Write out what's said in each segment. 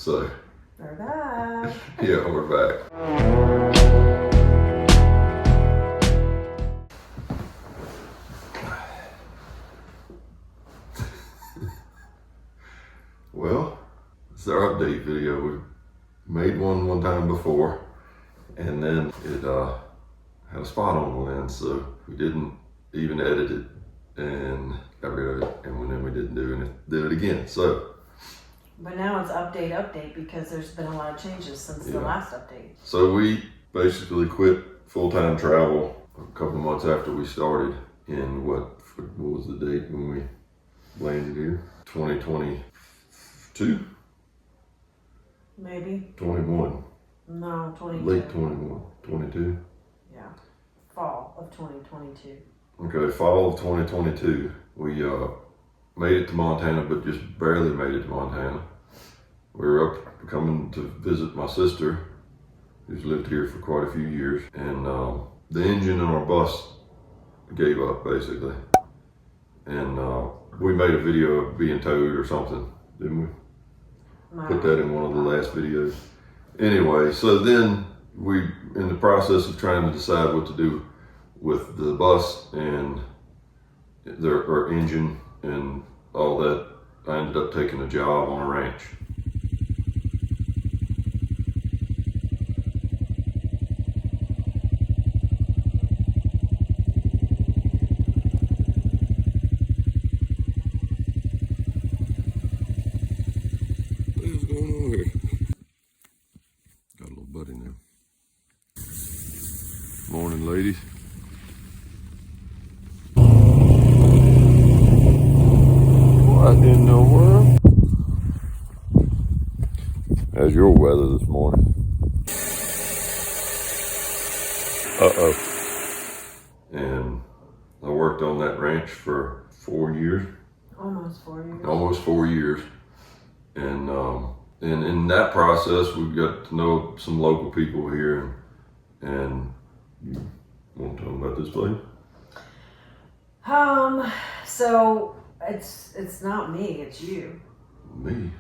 So, We're back. yeah, we're back. Well, it's our update video. We made one time before, and then it had a spot on the lens, so we didn't even edit it and got rid of it, and then we didn't do it again. So. But now it's update because there's been a lot of changes since the last update. So we basically quit full-time travel a couple of months after we started in what was the date when we landed here? 2022? Maybe. 21. No, 22. Late 21. 22? Yeah. Fall of 2022. Okay, fall of 2022. We made it to Montana, but just barely made it to Montana. We were up coming to visit my sister, who's lived here for quite a few years, and the engine in our bus gave up basically, and we made a video of being towed or something, didn't we? Put that in one of the last videos. Anyway, so then we, in the process of trying to decide what to do with the bus and our engine and all that, I ended up taking a job on a ranch. What's going on here? Got a little buddy now. Morning, ladies. What in the world? How's your weather this morning? And I worked on that ranch for 4 years. Almost 4 years. Almost 4 years. And in that process, we got to know some local people here. And you want to tell them about this place? So it's not me, it's you. Me?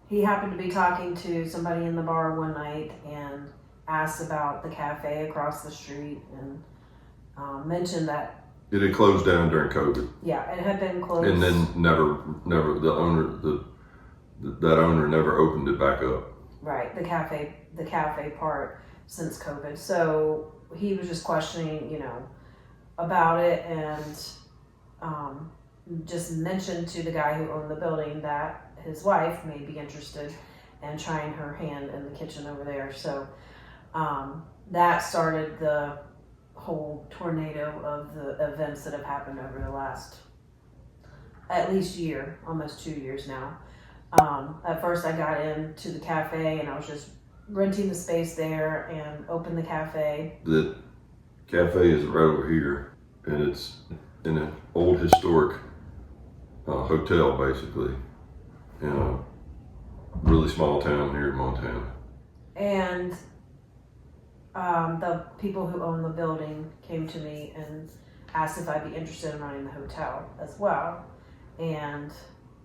He happened to be talking to somebody in the bar one night and asked about the cafe across the street and mentioned that It had closed down during COVID. Yeah, it had been closed. And then never that owner never opened it back up. Right, the cafe part since COVID. So he was just questioning, about it, and just mentioned to the guy who owned the building that his wife may be interested in trying her hand in the kitchen over there. So that started the whole tornado of the events that have happened over the last at least year, almost 2 years now. At first I got into the cafe and I was just renting the space there and opened the cafe. The cafe is right over here, and it's in an old historic hotel basically in a really small town here in Montana. And the people who own the building came to me and asked if I'd be interested in running the hotel as well. And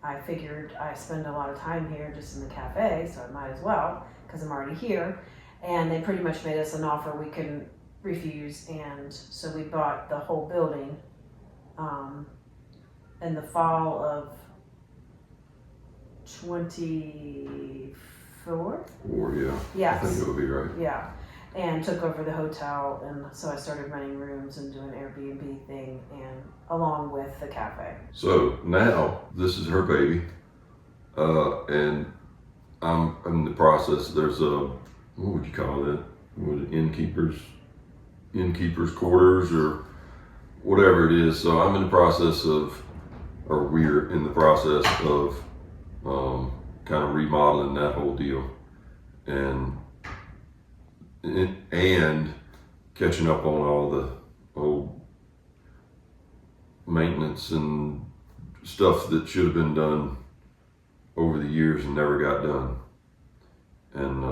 I figured I spend a lot of time here just in the cafe, so I might as well, because I'm already here. And they pretty much made us an offer we couldn't refuse, and so we bought the whole building in the fall of 24? Or yeah. Yes. I think it would be right. Yeah, and took over the hotel, and so I started renting rooms and doing Airbnb thing, and along with the cafe. So now this is her baby, and I'm in the process. There's what would you call that? Innkeeper's quarters or whatever it is. So I'm in the process of, or we're in the process of kind of remodeling that whole deal, and catching up on all the old maintenance and stuff that should have been done over the years and never got done. And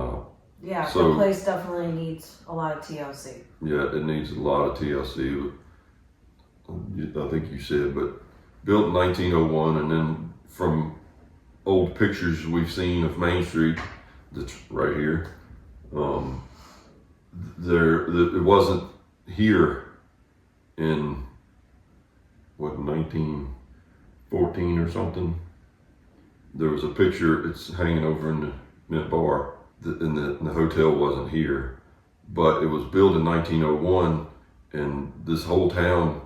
so the place definitely needs a lot of TLC. Yeah, it needs a lot of TLC. I think you said, but built in 1901, and then from old pictures we've seen of Main Street, that's right here, it wasn't here in, what, 1914 or something. There was a picture, it's hanging over in the Mint Bar, and the hotel wasn't here, but it was built in 1901, and this whole town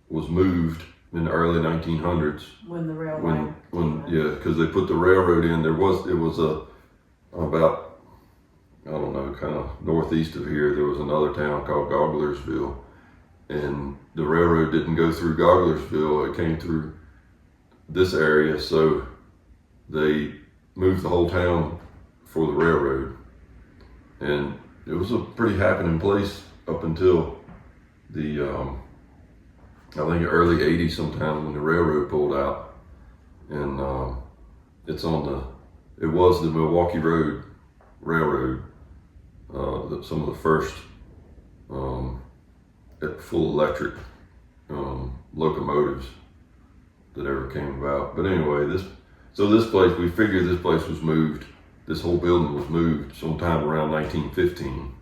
was moved in the early 1900s. When the rail line. Yeah, because they put the railroad in. It was about, I don't know, kind of northeast of here. There was another town called Gogglersville, and the railroad didn't go through Gogglersville. It came through this area, so they moved the whole town for the railroad, and it was a pretty happening place up until the I think early 80s sometime when the railroad pulled out, and it was the Milwaukee Road Railroad, some of the first full electric locomotives that ever came about. But anyway, this place, we figured this place was moved, this whole building was moved sometime around 1915,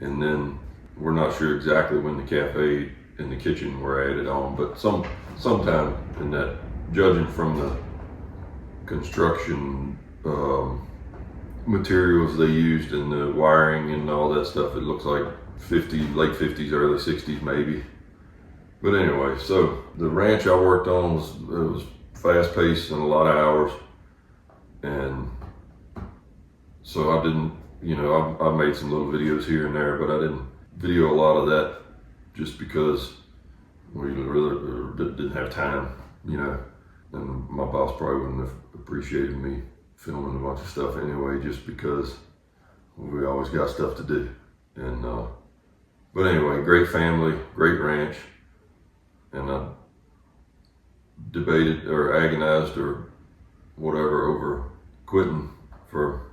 and then we're not sure exactly when the cafe and the kitchen were added on, but sometime in that, judging from the construction materials they used and the wiring and all that stuff, it looks like late 50s, early 60s maybe. But anyway, so the ranch I worked on was fast paced and a lot of hours, and so I didn't, I made some little videos here and there, but I didn't video a lot of that just because we really didn't have time, and my boss probably wouldn't have appreciated me filming a bunch of stuff anyway, just because we always got stuff to do. And but anyway, great family, great ranch, and I debated or agonized or whatever over quitting for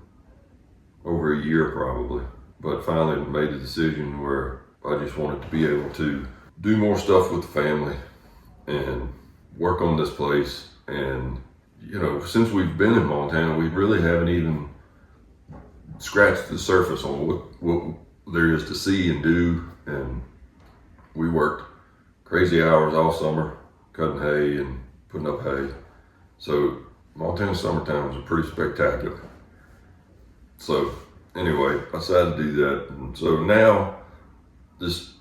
over a year probably, but finally made a decision where I just wanted to be able to do more stuff with the family and work on this place. And since we've been in Montana, we really haven't even scratched the surface on what there is to see and do. And we worked crazy hours all summer cutting hay and putting up hay. So Montana summertime is pretty spectacular. So anyway, I decided to do that. And so now this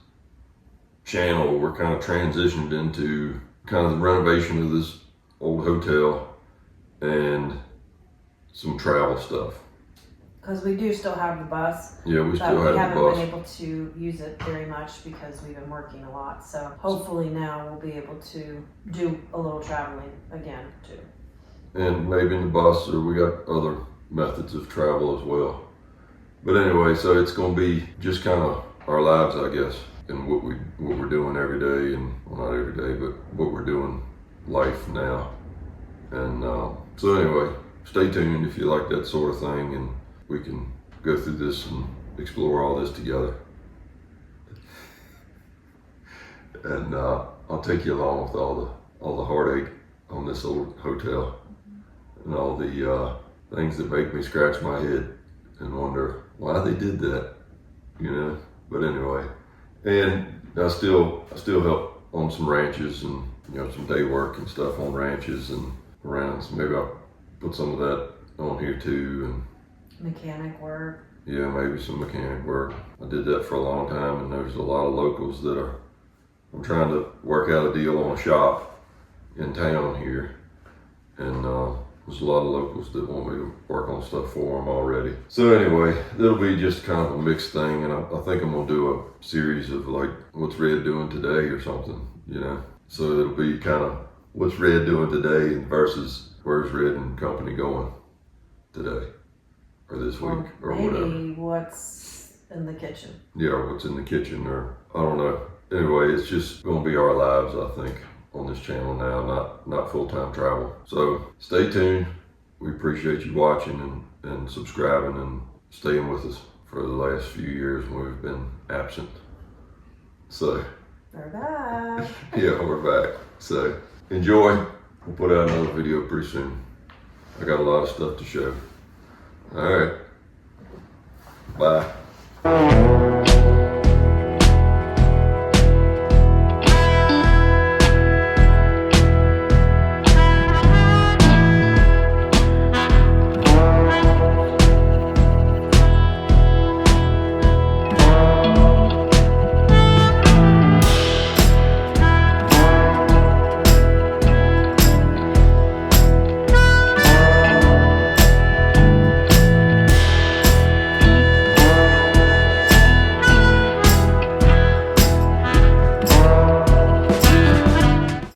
channel, we're kind of transitioned into kind of the renovation of this old hotel and some travel stuff. Because we do still have the bus. Yeah, we still have the bus. We haven't been able to use it very much because we've been working a lot. So hopefully now we'll be able to do a little traveling again too. And maybe in the bus, or we got other methods of travel as well. But anyway, so it's going to be just kind of our lives, I guess, and what we're doing every day, and well, not every day, but what we're doing life now. And so anyway, stay tuned if you like that sort of thing, and we can go through this and explore all this together. And I'll take you along with all the heartache on this old hotel and all the things that make me scratch my head and wonder why they did that, But anyway, and I still help on some ranches and some day work and stuff on ranches and around. So maybe I'll put some of that on here too. And mechanic work. Yeah, maybe some mechanic work. I did that for a long time, and there's a lot of locals that I'm trying to work out a deal on a shop in town here, and there's a lot of locals that want me to work on stuff for them already. So anyway, it'll be just kind of a mixed thing, and I think I'm gonna do a series of like, what's Red doing today or something, So it'll be kind of what's Red doing today versus where's Red and company going today or this week or whatever. Maybe what's in the kitchen. Yeah, or what's in the kitchen, or I don't know. Anyway, it's just gonna be our lives, I think, on this channel now, not full-time travel. So stay tuned. We appreciate you watching and subscribing and staying with us for the last few years when we've been absent. So We're back. yeah, we're back. So enjoy. We'll put out another video pretty soon. I got a lot of stuff to show. All right. Bye.